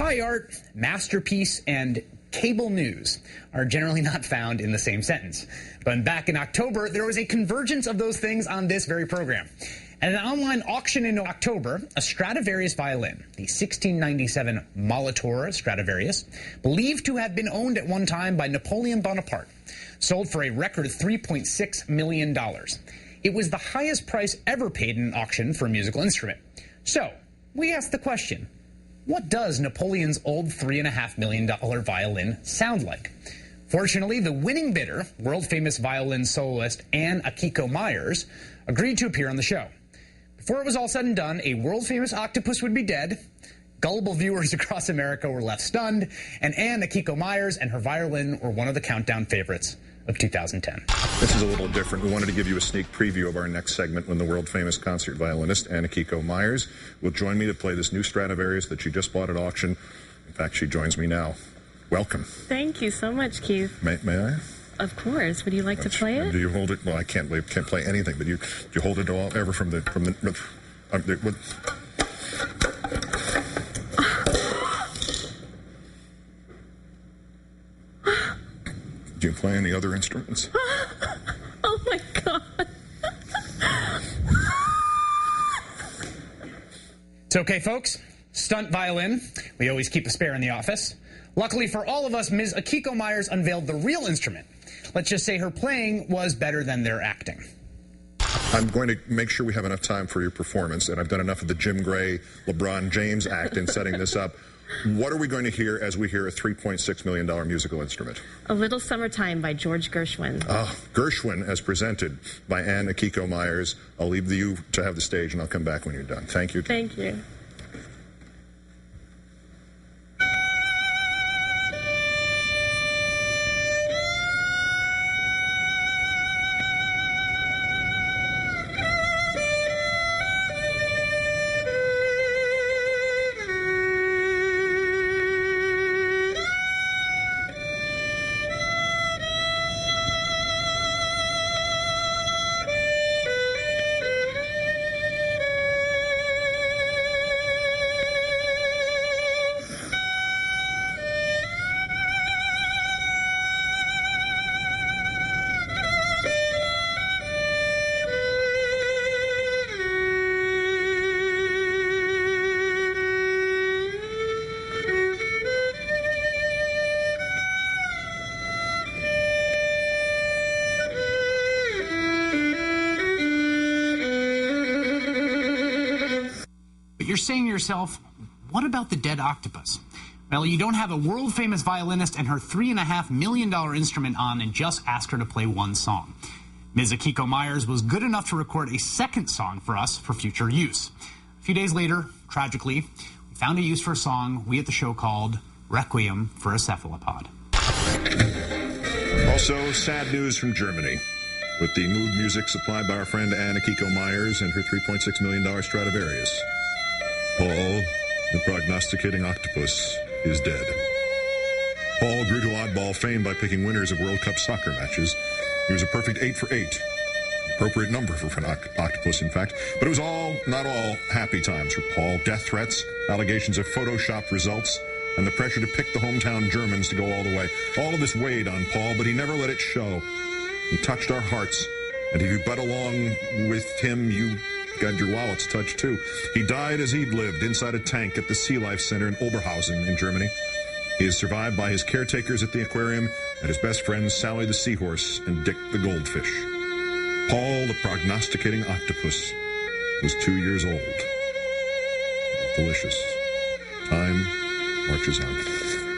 high art, masterpiece, and cable news are generally not found in the same sentence. But back in October, there was a convergence of those things on this very program. At an online auction in October, a Stradivarius violin, the 1697 Molitor Stradivarius, believed to have been owned at one time by Napoleon Bonaparte, sold for a record $3.6 million. It was the highest price ever paid in an auction for a musical instrument. So, we asked the question, what does Napoleon's old $3.5 million violin sound like? Fortunately, the winning bidder, world-famous violin soloist Akiko Meyers, agreed to appear on the show. Before it was all said and done, a world-famous octopus would be dead, gullible viewers across America were left stunned, and Akiko Meyers and her violin were one of the countdown favorites of 2010. This is a little different. We wanted to give you a sneak preview of our next segment when the world-famous concert violinist Akiko Meyers will join me to play this new Stradivarius that she just bought at auction. In fact, she joins me now. Welcome. Thank you so much, Keith. May I? Of course. Would you like to play it? Do you hold it? Well, I can't play anything, but you hold it all ever from the Do you play any other instruments? Oh my God. It's okay, folks. Stunt violin. We always keep a spare in the office. Luckily for all of us, Ms. Akiko Meyers unveiled the real instrument. Let's just say her playing was better than their acting. I'm going to make sure we have enough time for your performance, and I've done enough of the Jim Gray, LeBron James act in setting this up. What are we going to hear as we hear a $3.6 million musical instrument? A Little Summertime by George Gershwin. Gershwin as presented by Akiko Meyers. I'll leave you to have the stage, and I'll come back when you're done. Thank you. Thank you. You're saying to yourself, what about the dead octopus? Well, you don't have a world-famous violinist and her $3.5 million instrument on and just ask her to play one song. Ms. Akiko Meyers was good enough to record a second song for us for future use. A few days later, tragically, we found a use for a song we at the show called Requiem for a Cephalopod. Also, sad news from Germany, with the mood music supplied by our friend Akiko Meyers and her $3.6 million Stradivarius. Paul, the prognosticating octopus, is dead. Paul grew to oddball fame by picking winners of World Cup soccer matches. He was a perfect 8 for 8. Appropriate number for an octopus, in fact. But it was not all happy times for Paul. Death threats, allegations of Photoshop results, and the pressure to pick the hometown Germans to go all the way. All of this weighed on Paul, but he never let it show. He touched our hearts, and if you butt along with him, you got your wallets touched too. He died as he'd lived, inside a tank at the Sea Life Center in Oberhausen in Germany. He is survived by his caretakers at the aquarium and his best friends Sally the seahorse and Dick the goldfish. Paul, the prognosticating octopus, was 2 years old. Delicious. Time marches on.